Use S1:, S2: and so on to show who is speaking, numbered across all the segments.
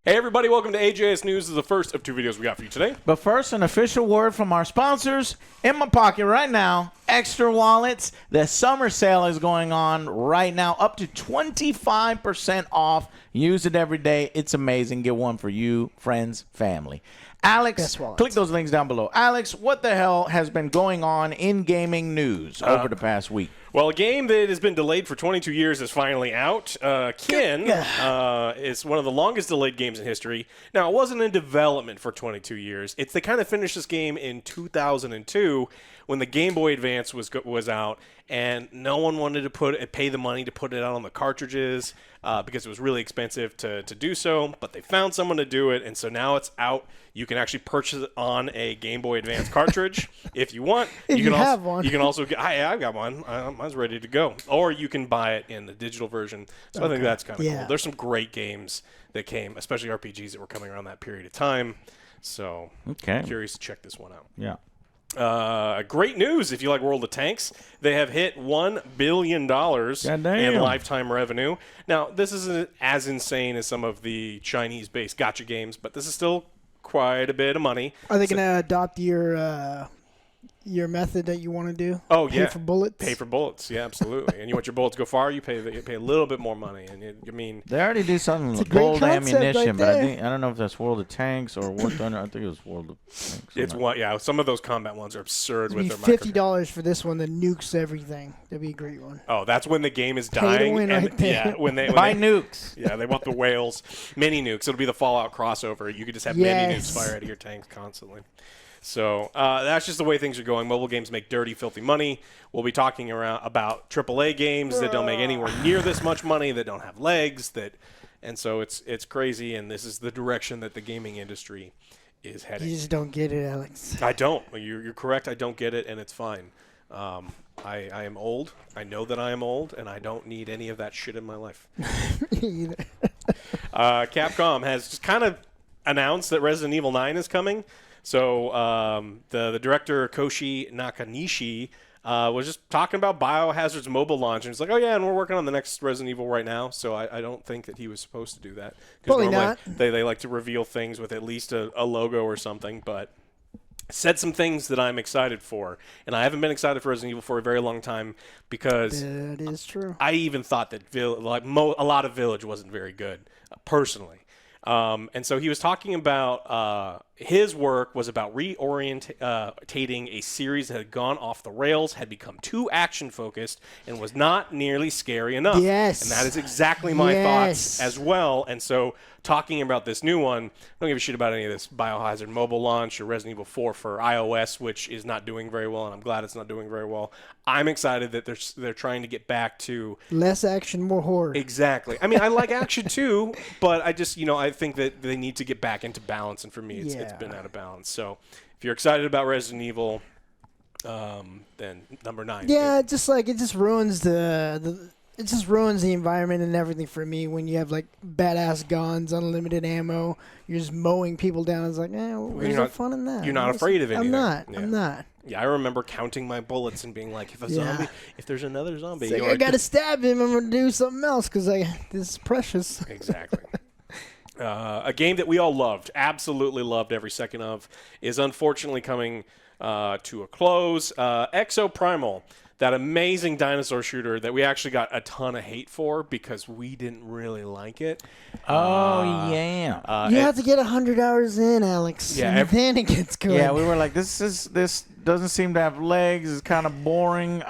S1: Hey everybody, welcome to AJS News. This is the first of two videos we got for you today.
S2: But first, an official word from our sponsors. In my pocket right now, Extra Wallets. The summer sale is going on right now, up to 25% off. Use it every day. It's amazing. Get one for you, friends, family. Alex, click those links down below. Alex, what the hell has been going on in gaming news over the past week?
S1: Well, a game that has been delayed for 22 years is finally out. Kein is one of the longest delayed games in history. Now, it wasn't in development for 22 years. They kind of finished this game in 2002 when the Game Boy Advance was out, and no one wanted to pay the money to put it out on the cartridges because it was really expensive to do so. But they found someone to do it, and so now it's out. You can actually purchase it on a Game Boy Advance cartridge if you want.
S3: You can have one.
S1: You can also get. I've got one. Mine's ready to go. Or you can buy it in the digital version. So I think that's kind of cool. There's some great games that came, especially RPGs that were coming around that period of time. So I'm curious to check this one out.
S2: Yeah.
S1: Great news if you like World of Tanks. They have hit $1 billion in lifetime revenue. Now, this isn't as insane as some of the Chinese-based gacha games, but this is still quite a bit of money.
S3: Are they going to adopt your method that you want to do?
S1: Oh,
S3: pay for bullets?
S1: Pay for bullets, yeah, absolutely. And you want your bullets to go far, you pay a little bit more money. And
S2: they already do something with gold ammunition, but I don't know if that's World of Tanks or War Thunder. I think it was World of Tanks.
S1: Some of those combat ones are absurd with their
S3: $50 for this one that nukes everything. That'd be a great one.
S1: Oh, that's when the game is dying.
S3: When
S1: they
S2: buy nukes.
S1: Yeah, they want the whales, mini nukes. It'll be the Fallout crossover. You could just have mini nukes fire out of your tanks constantly. So that's just the way things are going. Mobile games make dirty, filthy money. We'll be talking about AAA games that don't make anywhere near this much money, that don't have legs, and so it's crazy. And this is the direction that the gaming industry is heading.
S3: You just don't get it, Alex.
S1: I don't. You're correct. I don't get it, and it's fine. I am old. I know that I am old, and I don't need any of that shit in my life. Capcom has just kind of announced that Resident Evil 9 is coming. So the director, Koshi Nakanishi, was just talking about Biohazard's mobile launch. And he's like, oh, yeah, and we're working on the next Resident Evil right now. So I don't think that he was supposed to do that.
S3: Probably not.
S1: They like to reveal things with at least a logo or something. But said some things that I'm excited for. And I haven't been excited for Resident Evil for a very long time because
S3: that is true.
S1: I even thought that a lot of Village wasn't very good, personally. And so he was talking about his work was about reorientating a series that had gone off the rails, had become too action-focused, and was not nearly scary enough.
S3: Yes.
S1: And that is exactly my thoughts as well. And so talking about this new one, I don't give a shit about any of this Biohazard mobile launch or Resident Evil 4 for iOS, which is not doing very well, and I'm glad it's not doing very well. I'm excited that they're trying to get back to
S3: less action, more horror.
S1: Exactly. I mean, I like action too, but I just, I think that they need to get back into balance, and for me, it's been out of balance. So, if you're excited about Resident Evil, then number 9.
S3: Yeah, it just ruins it just ruins the environment and everything for me when you have like badass guns, unlimited ammo. You're just mowing people down. It's like, where's the fun in that?
S1: You're not afraid of anything.
S3: I'm not.
S1: Yeah, I remember counting my bullets and being like, if there's another zombie,
S3: I got to stab him. I'm gonna do something else because this is precious.
S1: Exactly. A game that we all loved, absolutely loved every second of, is unfortunately coming to a close. ExoPrimal, that amazing dinosaur shooter that we actually got a ton of hate for because we didn't really like it.
S2: You
S3: have to get 100 hours in, Alex. Yeah, and then it gets good.
S2: Yeah, we were like, this doesn't seem to have legs. It's kind of boring.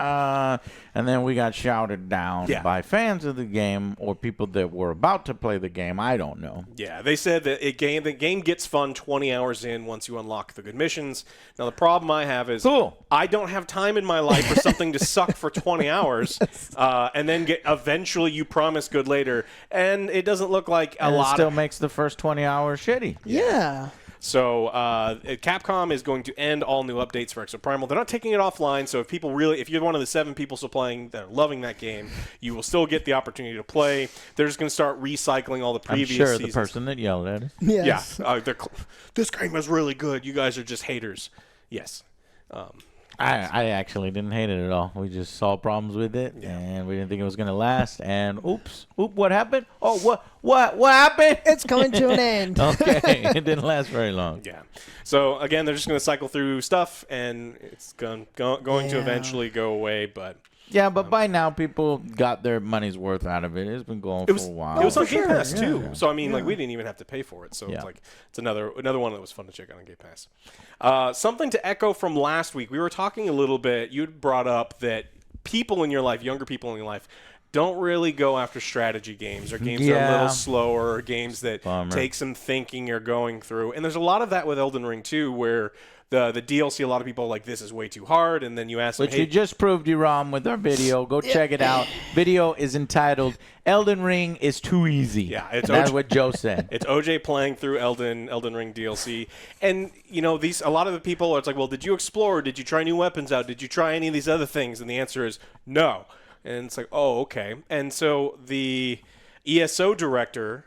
S2: And then we got shouted down by fans of the game or people that were about to play the game. I don't know.
S1: Yeah, they said that the game gets fun 20 hours in once you unlock the good missions. Now, the problem I have is I don't have time in my life for something to suck for 20 hours and then eventually you promise good later. And it doesn't look like
S2: it still makes the first 20 hours shitty.
S3: Yeah.
S1: So Capcom is going to end all new updates for ExoPrimal. They're not taking it offline, so if you're one of the 7 people still playing that are loving that game, you will still get the opportunity to play. They're just going to start recycling all the previous seasons.
S2: The person that yelled at us.
S3: Yes.
S1: Yeah. This game is really good. You guys are just haters. Yes.
S2: I actually didn't hate it at all. We just saw problems with it, and we didn't think it was going to last. And oops, what happened? Oh, what happened?
S3: It's coming to an end.
S2: Okay, it didn't last very long.
S1: Yeah. So again, they're just going to cycle through stuff, and it's going to eventually go away. But
S2: yeah, but by now people got their money's worth out of it. It's been going for a while.
S1: It was on
S3: for
S1: Game
S3: sure,
S1: Pass too.
S3: yeah.
S1: So I mean, like we didn't even have to pay for it. So it's like it's another one that was fun to check out on Game Pass. Something to echo from last week. We were talking a little bit. You had brought up that people in your life, younger people in your life, don't really go after strategy games or games that are a little slower or games that take some thinking or going through. And there's a lot of that with Elden Ring too, where the DLC, a lot of people are like, this is way too hard, and then you ask them,
S2: Which we just proved you wrong with our video. Go check it out. Video is entitled Elden Ring is Too Easy.
S1: Yeah,
S2: that's what Joe said.
S1: It's OJ playing through Elden Ring DLC. And, you know, a lot of the people, it's like, well, did you explore? Did you try new weapons out? Did you try any of these other things? And the answer is no. And it's like, oh, okay. And so the ESO director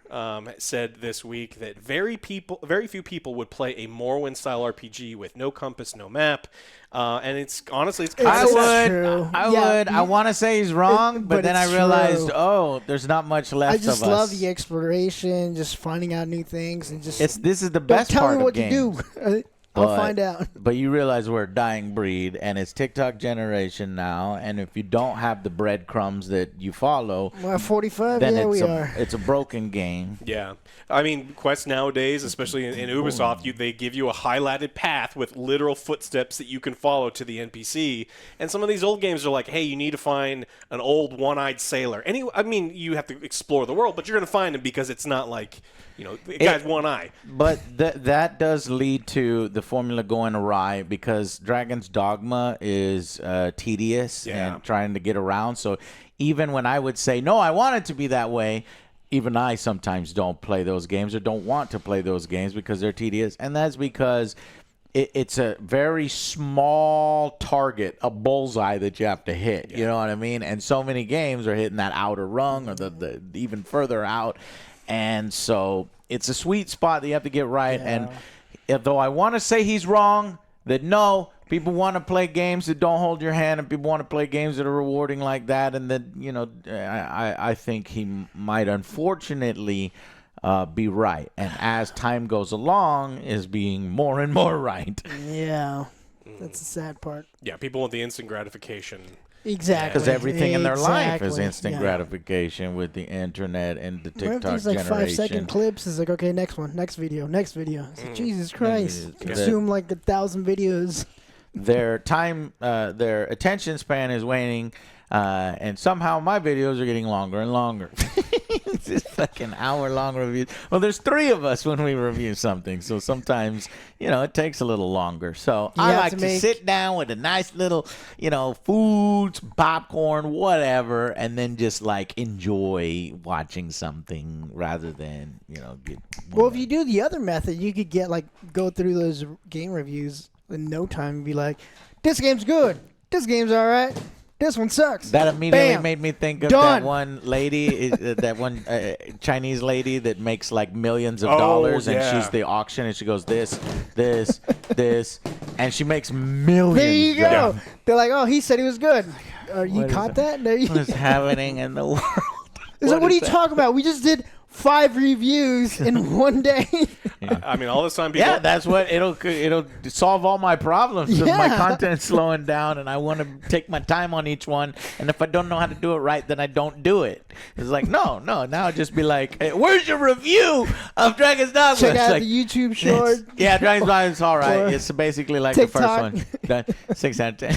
S1: said this week that very few people would play a Morrowind-style RPG with no compass, no map. And it's honestly, it's kind of
S3: true.
S2: I would. I want to say he's wrong, but then I
S3: it's
S2: realized,
S3: true.
S2: there's not much left of us.
S3: I just love the exploration, just finding out new things, and just
S2: this is the best part of games.
S3: Tell me what to do. I'll find out.
S2: But you realize we're a dying breed, and it's TikTok generation now. And if you don't have the breadcrumbs that you follow,
S3: well, 45,
S2: then
S3: we are.
S2: It's a broken game.
S1: Yeah. I mean, quests nowadays, especially in Ubisoft, they give you a highlighted path with literal footsteps that you can follow to the NPC. And some of these old games are like, hey, you need to find an old one-eyed sailor. I mean, you have to explore the world, but you're going to find him because it's not like, you know, the guy's one eye.
S2: But that does lead to the formula going awry because Dragon's Dogma is tedious and trying to get around. So even when I would say, no, I want it to be that way, even I sometimes don't play those games or don't want to play those games because they're tedious. And that's because it's a very small target, a bullseye that you have to hit. Yeah. You know what I mean? And so many games are hitting that outer rung or the even further out. And so it's a sweet spot that you have to get right. Yeah. And though I want to say he's wrong, that no, people want to play games that don't hold your hand and people want to play games that are rewarding like that. And that, you know, I think he might unfortunately be right. And as time goes along, is being more and more right.
S3: Yeah, that's the sad part.
S1: Yeah, people want the instant gratification.
S3: Exactly.
S2: Because everything in their life is instant gratification with the internet and the TikTok
S3: things like
S2: generation.
S3: 5-second clips is like, okay, next one, next video. It's like, Jesus Christ. Consume like 1,000 videos.
S2: Their time, their attention span is waning, and somehow my videos are getting longer and longer. It's just fucking hour-long reviews. Well, there's 3 of us when we review something, so sometimes, you know, it takes a little longer. So I like to sit down with a nice little, you know, foods, popcorn, whatever, and then just, like, enjoy watching something rather than, you know, get...
S3: Well, if you do the other method, you could get, like, go through those game reviews in no time and be like, this game's good. This game's all right. This one sucks.
S2: That immediately made me think of that one lady, that one Chinese lady that makes like millions of dollars, and she's the auction, and she goes this, and she makes millions.
S3: There you go. Yeah. They're like, oh, he said he was good. You caught that?
S2: What is happening in the world?
S3: What are you talking about? We just did 5 reviews in one day.
S1: I mean, all this time people...
S2: Yeah, that's what it'll solve all my problems because my content's slowing down and I want to take my time on each one. And if I don't know how to do it right, then I don't do it. It's like, no. Now I'll just be like, hey, where's your review of Dragon's Dogma?
S3: Check out
S2: like,
S3: the YouTube short.
S2: Yeah, Dragon's Dogma is all right. It's basically like
S3: TikTok.
S2: the first one. 6 out of 10.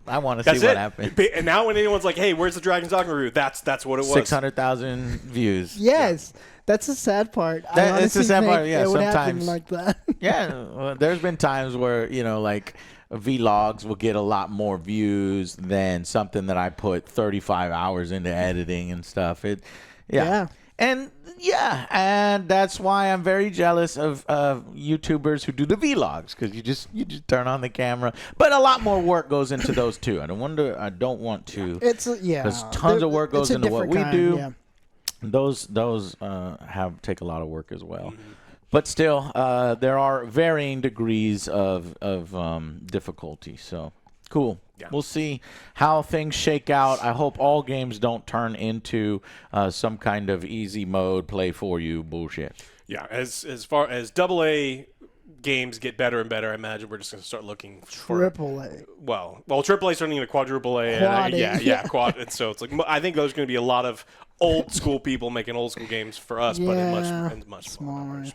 S2: I want to see what happens.
S1: And now when anyone's like, hey, where's the Dragon's Dogma review? That's what it was.
S2: 600,000 views.
S3: Yes. Yeah. That's the sad part.
S2: It's the sad part, yeah.
S3: It would happen
S2: sometimes
S3: like that.
S2: Yeah, well, there's been times where, you know, like vlogs will get a lot more views than something that I put 35 hours into editing and stuff. And that's why I'm very jealous of YouTubers who do the vlogs, because you just turn on the camera. But a lot more work goes into those too. I don't want to. Because tons of work goes into what we do. Yeah. Those take a lot of work as well. But still, there are varying degrees of difficulty. So, cool.
S1: Yeah.
S2: We'll see how things shake out. I hope all games don't turn into some kind of easy mode, play for you bullshit.
S1: Yeah, as far as AA games get better and better, I imagine we're just going to start looking for
S3: Triple A.
S1: Well, AAA turning into quadruple A.
S3: Quad A.
S1: Yeah, quad. And so it's like I think there's going to be a lot of old school people making old school games for us, but in much smaller.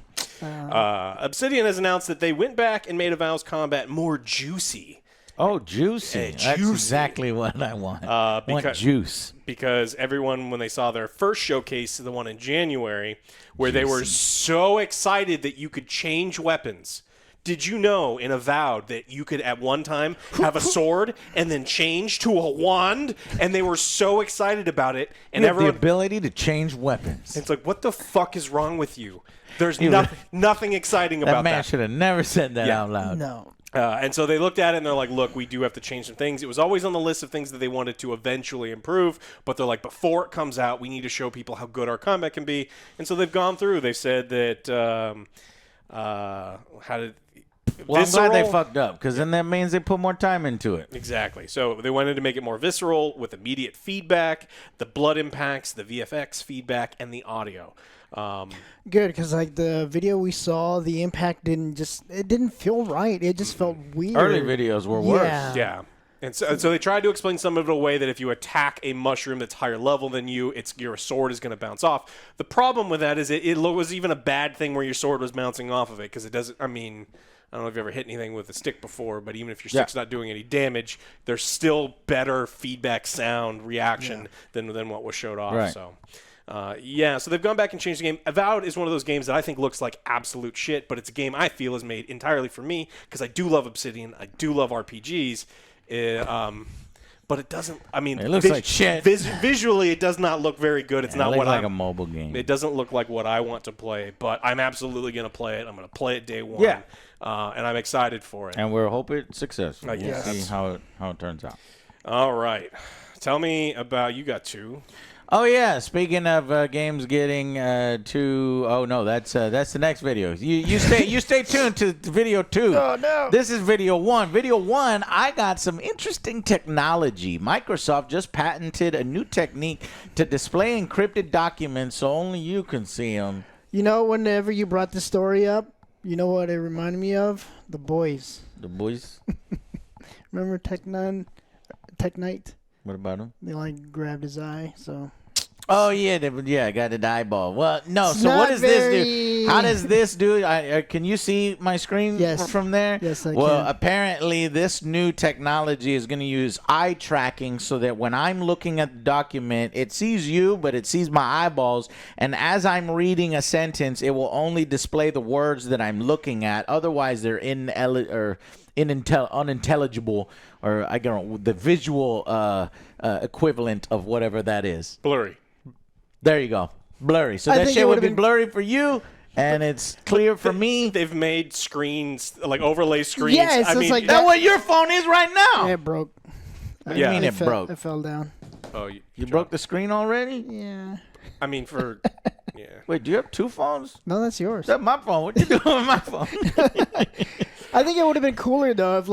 S1: Obsidian has announced that they went back and made Avowed's combat more juicy.
S2: Oh, juicy. That's exactly what I want. I want juice.
S1: Because everyone, when they saw their first showcase, the one in January, where they were so excited that you could change weapons. Did you know in Avowed that you could at one time have a sword and then change to a wand? And they were so excited about it. And
S2: you have
S1: everyone,
S2: the ability to change weapons.
S1: It's like, what the fuck is wrong with you? There's nothing exciting about that.
S2: That man should have never said that out loud.
S3: No.
S1: And so they looked at it and they're like, look, we do have to change some things. It was always on the list of things that they wanted to eventually improve, but they're like, before it comes out, we need to show people how good our combat can be. And so they've gone through. They've said that
S2: Well, I'm glad they fucked up, because then that means they put more time into it.
S1: Exactly. So they wanted to make it more visceral with immediate feedback, the blood impacts, the VFX feedback, and the audio.
S3: Good, because like the video we saw, the impact didn't feel right. It just felt weird.
S2: Early videos were worse.
S1: Yeah. And so they tried to explain some of it away that if you attack a mushroom that's higher level than you, your sword is going to bounce off. The problem with that is it was even a bad thing where your sword was bouncing off of it, because it doesn't, I don't know if you've ever hit anything with a stick before, but even if your stick's not doing any damage, there's still better feedback sound reaction than what was showed off.
S2: Right.
S1: So. So they've gone back and changed the game. Avowed is one of those games that I think looks like absolute shit, but it's a game I feel is made entirely for me because I do love Obsidian. I do love RPGs. But it doesn't.
S2: It looks like shit.
S1: Visually, it does not look very good. It's not
S2: what
S1: like
S2: a mobile game.
S1: It doesn't look like what I want to play, but I'm absolutely going to play it. I'm going to play it day one. Yeah. And I'm excited for it.
S2: And we'll hope it's successful. We'll see how it turns out.
S1: All right. Tell me about, you got two.
S2: Oh yeah! Speaking of games getting to, oh no, that's the next video. You stay tuned to video 2.
S3: Oh no!
S2: This is video 1. Video 1, I got some interesting technology. Microsoft just patented a new technique to display encrypted documents so only you can see them.
S3: You know, whenever you brought this story up, you know what it reminded me of? The Boys.
S2: The Boys.
S3: Remember Tech Knight?
S2: What about him?
S3: They grabbed his eye, so.
S2: Oh yeah, I got an eyeball. Well, no. So what does this do? How does this do? Can you see my screen from there?
S3: Yes, I can.
S2: Well, apparently this new technology is going to use eye tracking so that when I'm looking at the document, it sees you, but it sees my eyeballs, and as I'm reading a sentence, it will only display the words that I'm looking at. Otherwise, they're unintelligible, or I don't know, the visual equivalent of whatever that is.
S1: Blurry.
S2: There you go. Blurry. So that shit would be blurry for you, and it's clear for me.
S1: They've made screens, overlay screens.
S3: Yeah, it's just like
S2: that's what your phone is right now.
S3: It broke.
S2: What do you mean it broke?
S3: It fell down.
S1: Oh,
S2: you broke the screen already?
S3: Yeah.
S1: Yeah.
S2: Wait, do you have 2 phones?
S3: No, that's yours.
S2: That's my phone. What you doing with my phone?
S3: I think it would have been cooler, though, if,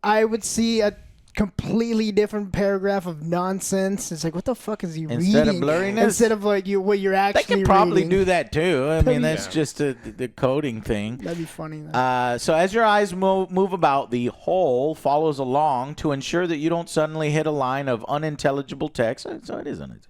S3: I would see a completely different paragraph of nonsense. It's like, what the fuck is he reading?
S2: Instead of blurriness?
S3: Instead of, what you're actually
S2: reading. They can probably
S3: reading.
S2: do that, too. I mean, that's just the coding thing.
S3: That'd be funny, though.
S2: So as your eyes move about, the whole follows along to ensure that you don't suddenly hit a line of unintelligible text. So it isn't.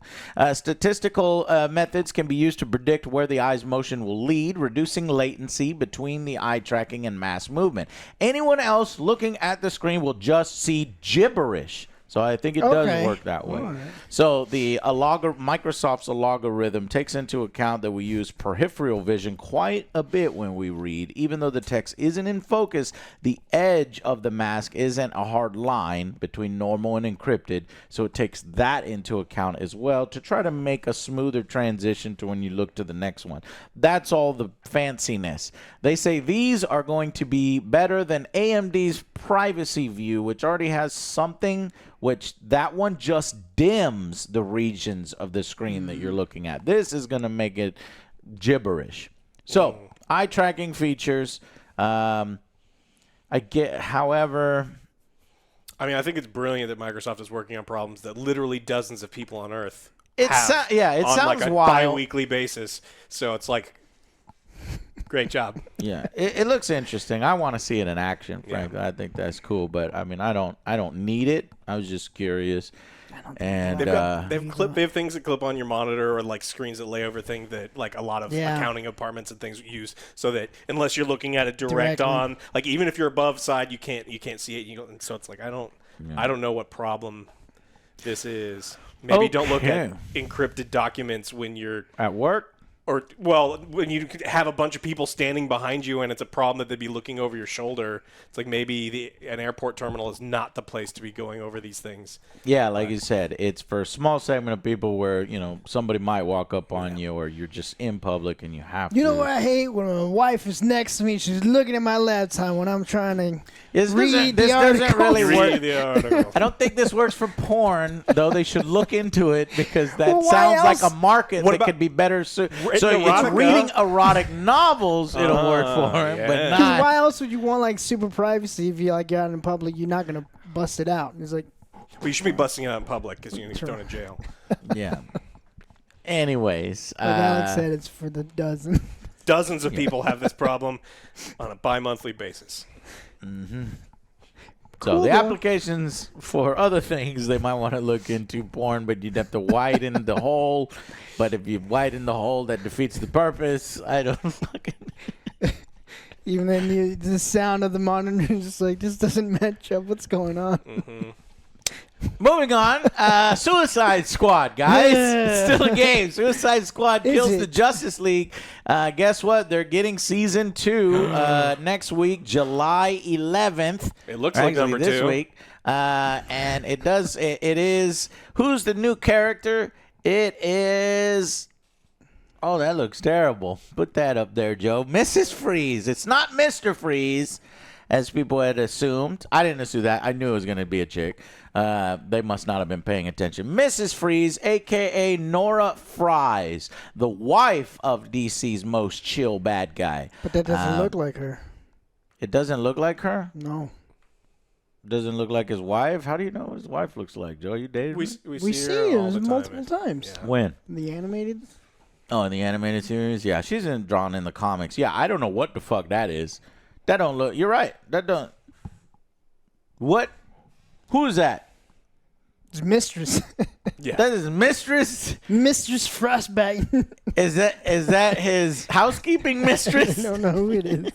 S2: Statistical methods can be used to predict where the eye's motion will lead, reducing latency between the eye tracking and mass movement. Anyone else looking at the screen will just see gibberish. So I think it does work that way. Right. So the Microsoft's algorithm takes into account that we use peripheral vision quite a bit when we read. Even though the text isn't in focus, the edge of the mask isn't a hard line between normal and encrypted. So it takes that into account as well to try to make a smoother transition to when you look to the next one. That's all the fanciness. They say these are going to be better than AMD's privacy view, which already has something which that one just dims the regions of the screen that you're looking at. This is going to make it gibberish. So eye tracking features. I get, however,
S1: I mean, I think it's brilliant that Microsoft is working on problems that literally dozens of people on Earth
S2: it
S1: have
S2: it
S1: on
S2: sounds
S1: like a
S2: wild.
S1: bi-weekly basis. So it's like, great job.
S2: Yeah, it looks interesting. I want to see it in action. Frankly, I think that's cool. But I mean, I don't need it. I was just curious. And
S1: they have things that clip on your monitor or like screens that lay over things that like a lot of accounting departments and things use, so that unless you're looking at it directly on, like even if you're above side, you can't see it. And so it's like I don't know what problem this is. Maybe don't look at encrypted documents when you're
S2: at work.
S1: Or, well, when you have a bunch of people standing behind you and it's a problem that they'd be looking over your shoulder, it's like maybe an airport terminal is not the place to be going over these things.
S2: Yeah, like you said, it's for a small segment of people where, somebody might walk up on you or you're just in public and you have to.
S3: You know what I hate? When my wife is next to me, she's looking at my laptop when I'm trying to read the article.
S2: Doesn't really work.
S1: The article.
S2: I don't think this works for porn, though they should look into it because that sounds like a market that could be better. So it's reading erotic novels, it'll work for him, but not.
S3: Why else would you want like super privacy if you're out in public? You're not gonna bust it out. And it's like,
S1: well, you should be busting it out in public because you're thrown in jail.
S2: Yeah. Anyways,
S3: like Alex said, it's for the dozen.
S1: Dozens of people have this problem on a bi-monthly basis.
S2: Mm-hmm. So the applications for other things they might want to look into porn, but you'd have to widen the hole. But if you widen the hole, that defeats the purpose. I don't fucking.
S3: Even then, the sound of the monitor is just like, this doesn't match up. What's going on?
S1: Mm-hmm.
S2: Moving on, Suicide Squad, guys. It's still a game. Suicide Squad kills the Justice League. Guess what? They're getting season 2 next week, July 11th.
S1: It looks like number 2
S2: this week. And it does. It is. Who's the new character? It is. Oh, that looks terrible. Put that up there, Joe. Mrs. Freeze. It's not Mr. Freeze, as people had assumed. I didn't assume that. I knew it was going to be a chick. They must not have been paying attention. Mrs. Freeze, a.k.a. Nora Fries, the wife of DC's most chill bad guy.
S3: But that doesn't look like her.
S2: It doesn't look like her?
S3: No.
S2: Doesn't look like his wife? How do you know what his wife looks like, Joe? You dated
S1: We
S2: her?
S1: see
S3: see
S1: her all
S3: it
S1: the
S3: multiple
S1: time.
S3: times.
S1: Yeah.
S2: When?
S3: The animated?
S2: Oh, in the animated series? Yeah, she's drawn in the comics. Yeah, I don't know what the fuck that is. That don't look... You're right. That don't... What? Who is that?
S3: It's Mistress.
S1: Yeah.
S2: That is Mistress.
S3: Mistress Frostbite.
S2: Is that his housekeeping mistress?
S3: I don't know who it is.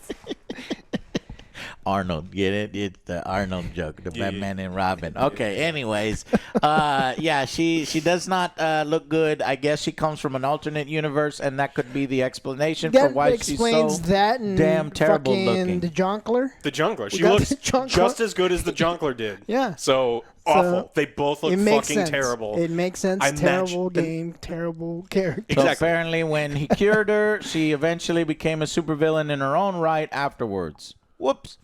S2: Arnold, get it? It's the Arnold joke, the Batman and Robin. Okay, anyways, yeah, she does not look good. I guess she comes from an alternate universe, and that could be the explanation for why she's so
S3: that and
S2: damn terrible looking.
S3: The Jonkler.
S1: The Jungler. She
S3: got
S1: looks
S3: the Jungler.
S1: just as good as the Jungler did.
S3: Yeah.
S1: So awful. They both look
S3: It makes
S1: fucking
S3: sense.
S1: terrible.
S3: It makes sense.
S1: I
S3: Terrible
S1: matched the-
S3: game, terrible character.
S2: So
S1: Exactly.
S2: apparently, when he cured her, she eventually became a supervillain in her own right afterwards. Whoops.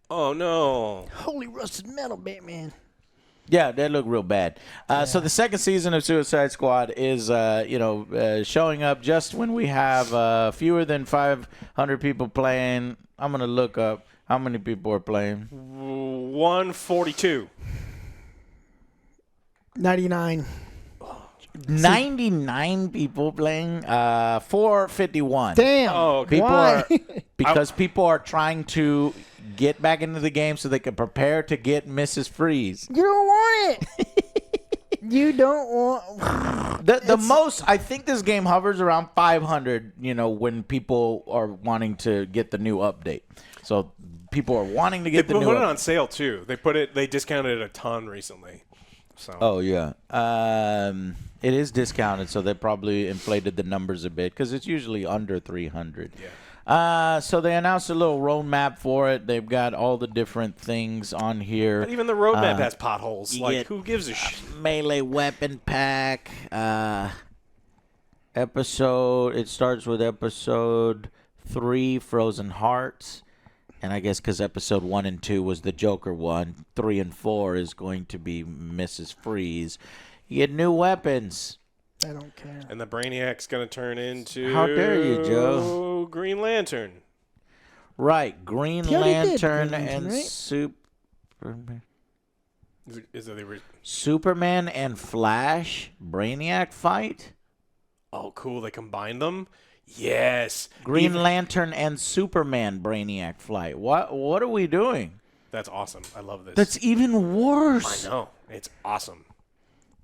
S1: Oh, no.
S3: Holy rusted metal, Batman.
S2: Yeah, that looked real bad. So the second season of Suicide Squad is, showing up just when we have fewer than 500 people playing. I'm going to look up how many people are playing.
S1: 142.
S3: 99.
S2: 99 people playing. 451.
S3: Damn.
S1: Oh, okay.
S2: People
S3: Why?
S2: are because people are trying to get back into the game so they can prepare to get Mrs. Freeze.
S3: You don't want it. You don't want.
S2: The most, I think this game hovers around 500, when people are wanting to get the new update. So people are wanting to get
S1: They
S2: the new
S1: put it
S2: update.
S1: on sale, too. They discounted it a ton recently. So.
S2: Oh, yeah. It is discounted, so they probably inflated the numbers a bit because it's usually under 300.
S1: Yeah.
S2: So they announced a little roadmap for it. They've got all the different things on here.
S1: But even the roadmap has potholes.
S2: you
S1: Like,
S2: get,
S1: who gives a shit?
S2: Melee weapon pack. It starts with episode 3, Frozen Hearts. And I guess because episode 1 and 2 was the Joker one, 3 and 4 is going to be Mrs. Freeze. You get new weapons.
S3: I don't care.
S1: And the Brainiac's going to turn into...
S2: How dare you, Joe?
S1: Green Lantern.
S2: Right, Green
S3: He already did
S2: Lantern
S3: Green Lantern,
S2: and
S3: right?
S2: Superman.
S1: Is that the
S2: Superman and Flash Brainiac fight?
S1: Oh, cool. They combined them? Yes.
S2: Green Lantern and Superman Brainiac fight. What are we doing?
S1: That's awesome. I love this.
S2: That's even worse.
S1: I know. It's awesome.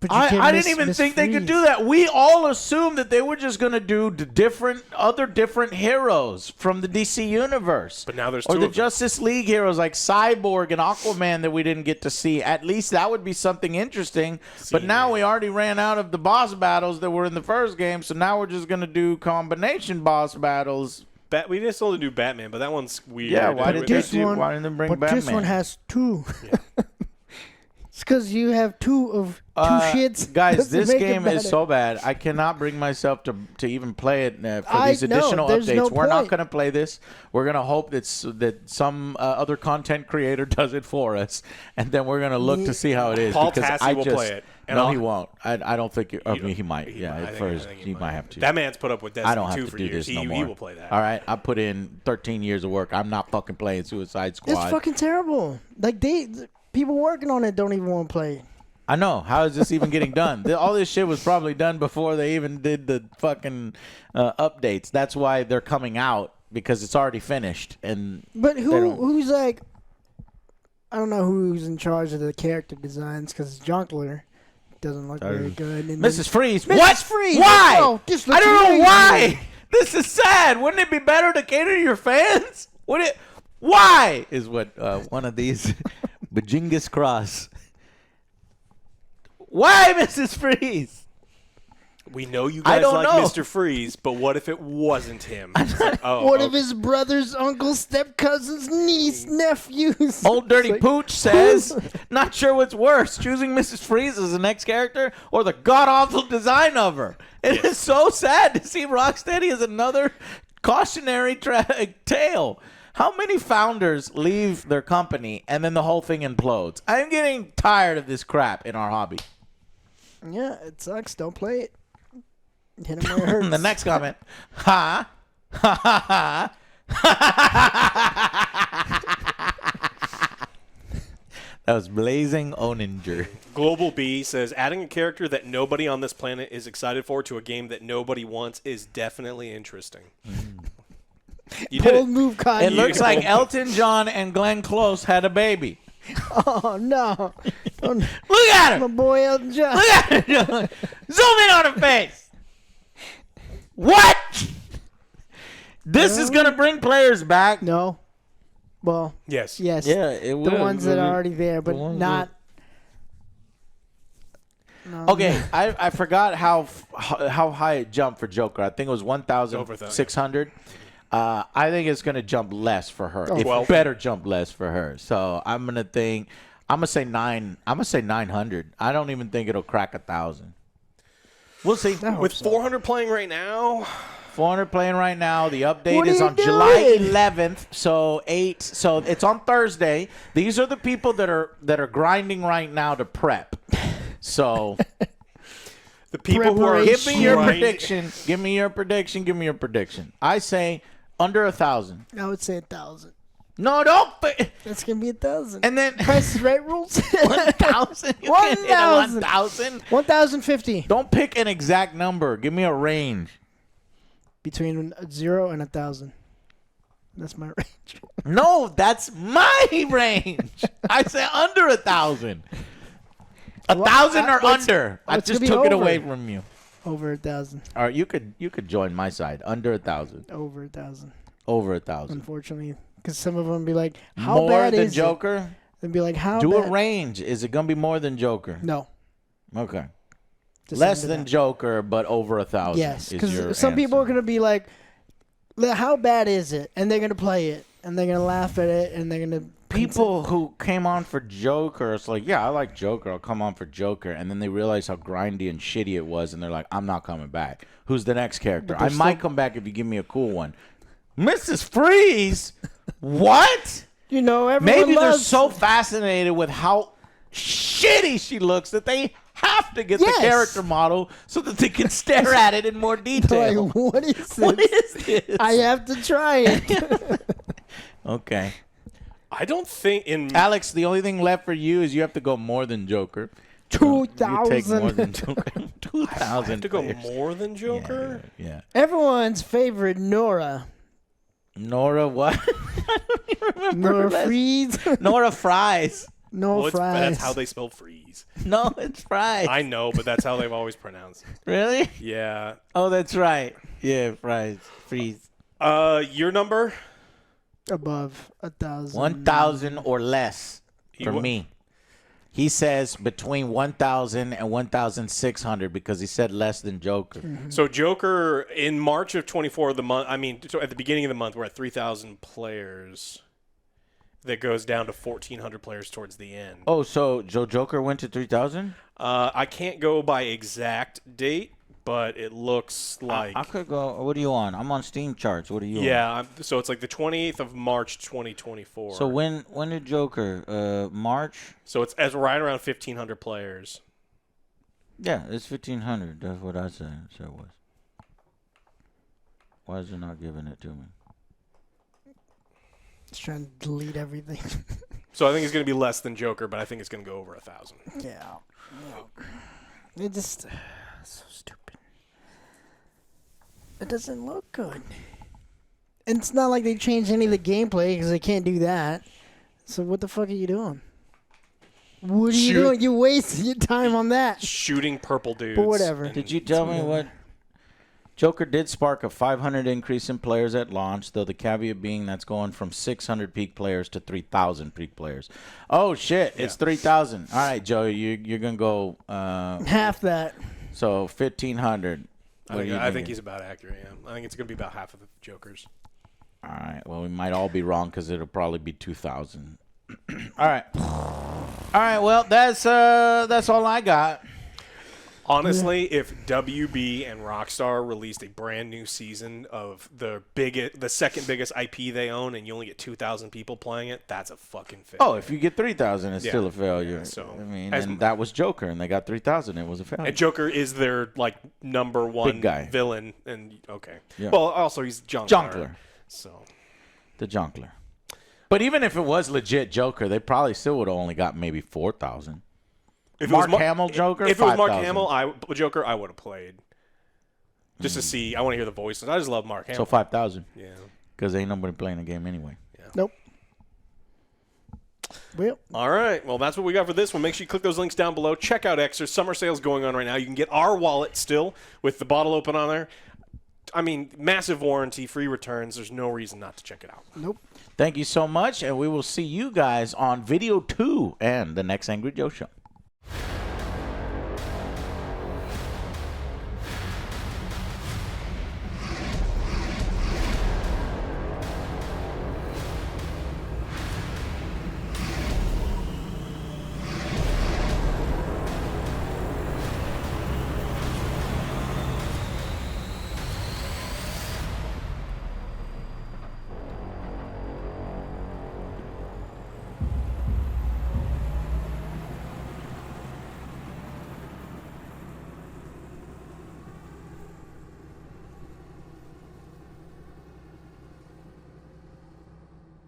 S3: But you
S2: I
S3: can't
S2: didn't even
S3: miss
S2: think they could
S3: Freeze.
S2: do that. We all assumed that they were just going to do the other different heroes from the DC universe.
S1: But now there's
S2: or
S1: two
S2: the
S1: of them.
S2: Justice League heroes like Cyborg and Aquaman that we didn't get to see. At least that would be something interesting. But now we already ran out of the boss battles that were in the first game, so now we're just going to do combination boss battles.
S1: We just only do Batman, but that one's weird.
S2: Yeah, why didn't they bring
S3: But
S2: Batman?
S3: this one has two. It's because you have two shits.
S2: Guys,
S3: Doesn't
S2: this
S3: make it
S2: game is
S3: better.
S2: so bad. I cannot bring myself to even play it for
S3: I
S2: these
S3: know,
S2: additional
S3: there's
S2: updates.
S3: no
S2: We're not
S3: point.
S2: going to play this. We're going to hope that some other content creator does it for us, and then we're going to look to see how it is.
S1: Paul
S2: because
S1: Tassi will play it. And
S2: No,
S1: I'll-
S2: he won't. I don't think. I mean, he might.
S1: He
S2: Yeah,
S1: might. I
S2: at
S1: think
S2: first he might have to.
S1: That man's put up with Destiny
S2: I don't have
S1: 2
S2: to
S1: for
S2: do
S1: years.
S2: this no more.
S1: He will play that.
S2: All right, I put in 13 years of work. I'm not fucking playing Suicide Squad.
S3: It's fucking terrible. Like people working on it don't even want to play.
S2: I know. How is this even getting done? All this shit was probably done before they even did the fucking updates. That's why they're coming out, because it's already finished.
S3: But
S2: they don't-
S3: who's like? I don't know who's in charge of the character designs because Junkler doesn't look very good. And
S2: Mrs. Freeze.
S3: Mrs.
S2: What?
S3: Freeze.
S2: Why?
S3: Oh, this
S2: I
S3: looks
S2: don't know
S3: amazing.
S2: why. This is sad. Wouldn't it be better to cater to your fans? Why? Is what one of these Bajingus Cross. Why, Mrs. Freeze?
S1: We know you
S2: I
S1: guys
S2: don't
S1: like
S2: know.
S1: Mr. Freeze, but what if it wasn't him? It's like, oh,
S3: What
S1: okay.
S3: if his brother's uncle, step cousins, niece, nephews?
S2: Old Dirty
S3: It's like,
S2: Pooch says, not sure what's worse, choosing Mrs. Freeze as the next character or the god-awful design of her. It is so sad to see Rocksteady as another cautionary tale. How many founders leave their company and then the whole thing implodes? I'm getting tired of this crap in our hobby.
S3: Yeah, it sucks. Don't play it. Hit him where it hurts.
S2: The next comment, ha, ha, ha, ha. That was Blazing Oninger.
S1: Global B says, adding a character that nobody on this planet is excited for to a game that nobody wants is definitely interesting. You did
S3: Bold
S1: it.
S3: move, Kanye.
S2: It looks like Elton John and Glenn Close had a baby.
S3: Oh, no. Don't,
S2: Look at
S3: my
S2: her.
S3: boy Elton John.
S2: Look at her. Zoom in on her face. What? This is going to bring players back.
S3: No. Well,
S1: Yes.
S3: yes.
S2: Yeah, it will.
S3: The ones that are already there, but
S2: ones
S3: not. No,
S2: Okay, I forgot how high it jumped for Joker. I think it was 1,600. I think it's going to jump less for her.
S3: Oh,
S2: It
S1: 12.
S2: better jump less for her. So I'm going to say 900. I don't even think it'll crack 1,000. We'll see.
S3: I hope
S1: With
S3: so.
S1: 400 playing right now,
S2: 400 playing right now. The update
S3: What are
S2: is
S3: you
S2: on July
S3: doing?
S2: 11th. So it's on Thursday. These are the people that are grinding right now to prep. So
S1: the people who are
S3: Preparation.
S2: give me your
S1: grinding-
S2: prediction. Give me your prediction. Give me your prediction. I say under 1,000.
S3: I would say 1,000.
S2: No, don't.
S3: That's gonna be 1,000.
S2: And then
S3: Price is Right rules.
S2: 1,000. You can't hit a
S3: 1,000.
S2: 1,000.
S3: 1,050
S2: Don't pick an exact number. Give me a range.
S3: between 0 and 1,000. That's my range.
S2: No, that's my range. I say under 1,000. 1,000 or
S3: what's-
S2: under. I
S3: what's
S2: just
S3: gonna be
S2: took it
S3: over?
S2: away from you.
S3: Over 1,000.
S2: All right, you could join my side. Under 1,000.
S3: Over 1,000.
S2: Over 1,000.
S3: Unfortunately, because some of them be like, "How
S2: More
S3: bad
S2: than
S3: is
S2: Joker?
S3: it?" They'd be like, "How
S2: Do
S3: bad?"
S2: a range. Is it gonna be more than Joker?
S3: No.
S2: Okay.
S3: Just
S2: Less
S3: under
S2: than
S3: that.
S2: Joker, but over 1,000.
S3: Yes,
S2: is your
S3: because some people are
S2: answer.
S3: gonna be like, "How bad is it?" And they're gonna play it, and they're gonna laugh at it, and they're gonna
S2: People who came on for Joker, it's like, yeah, I like Joker. I'll come on for Joker. And then they realize how grindy and shitty it was, and they're like, I'm not coming back. Who's the next character?
S3: But
S2: I
S3: they're
S2: might
S3: still-
S2: come back if you give me a cool one. Mrs. Freeze? What?
S3: You know, everyone
S2: Maybe they're
S3: loves
S2: so fascinated with how shitty she looks that they have to get
S3: Yes.
S2: the character model so that they can stare at it in more detail.
S3: Like, what is this?
S2: What is this?
S3: I have to try it.
S2: Okay.
S1: I don't think in
S2: Alex, the only thing left for you is you have to go more than Joker. You take more than
S3: 2,000.
S2: Joker.
S1: I
S2: 2,000
S1: have to go
S2: players.
S1: more than Joker.
S2: Yeah.
S3: Everyone's favorite Nora.
S2: Nora what? I don't even remember.
S3: Nora
S2: her last-
S3: Freeze.
S2: Nora Fries.
S3: No
S1: Well,
S3: fries.
S1: that's how they spell freeze.
S2: No, it's Fries.
S1: I know, but that's how they've always pronounced it.
S2: Really?
S1: Yeah.
S2: Oh, that's right. Yeah, Fries. Freeze.
S1: Your number?
S3: Above 1,000.
S2: 1,000 or less for
S1: You-
S2: me. He says between 1,000 and 1,600 because he said less than Joker.
S1: So Joker in March of 24 the month. I mean, so at the beginning of the month, we're at 3,000 players. That goes down to 1,400 players towards the end.
S2: Oh, so Joker went to 3,000?
S1: I can't go by exact date, but it looks like
S2: I could go. What are you on? I'm on Steam charts. What are you on?
S1: yeah. So it's like the 28th of March, 2024.
S2: So when did Joker? March?
S1: So it's as right around 1,500 players.
S2: Yeah, it's 1,500. That's what I said. So it was. Why is it not giving it to me?
S3: Just trying to delete everything.
S1: So I think it's going to be less than Joker, but I think it's going to go over 1,000.
S3: Yeah. It just so stupid. It doesn't look good. And it's not like they changed any of the gameplay because they can't do that. So what the fuck are you doing? What are you
S1: Shoot.
S3: doing? You wasted your time on that.
S1: Shooting purple dudes.
S3: But whatever.
S1: and-
S2: Did you tell me what? Joker did spark a 500 increase in players at launch, though the caveat being that's going from 600 peak players to 3,000 peak players. Oh, shit. It's 3,000. All right, Joe, you're going to go.
S3: Half that.
S2: So 1,500.
S1: I think he's about accurate. Yeah. I think it's going to be about half of the Jokers.
S2: All right. Well, we might all be wrong because it'll probably be 2,000. All right. All right. Well, that's all I got.
S1: Honestly, if WB and Rockstar released a brand new season of the second biggest IP they own, and you only get 2,000 people playing it, that's a fucking failure.
S2: Oh, if you get 3,000, it's
S1: Yeah.
S2: still a failure.
S1: Yeah, so,
S2: I mean,
S1: as-
S2: and that was Joker, and they got 3,000. It was a failure.
S1: And Joker is their like number one
S2: Big guy.
S1: villain, and okay.
S2: Yeah.
S1: Well, also he's Junkler.
S2: Junkler.
S1: So
S2: The Junkler. But even if it was legit Joker, they probably still would have only got maybe 4,000.
S1: if
S2: Mark
S1: it was
S2: Hamill Joker,
S1: if it was Mark
S2: 5,000.
S1: Hamill, Joker, I would have played just to see. I want to hear the voices. I just love Mark Hamill.
S2: So 5,000.
S1: Yeah.
S2: Because ain't nobody playing the game anyway.
S3: Nope. Well,
S1: All right. Well, that's what we got for this one. Make sure you click those links down below. Check out Xer. Summer sale's going on right now. You can get our wallet still with the bottle open on there. I mean, massive warranty, free returns. There's no reason not to check it out.
S3: nope.
S2: Thank you so much, and we will see you guys on video 2 and the next Angry Joe Show.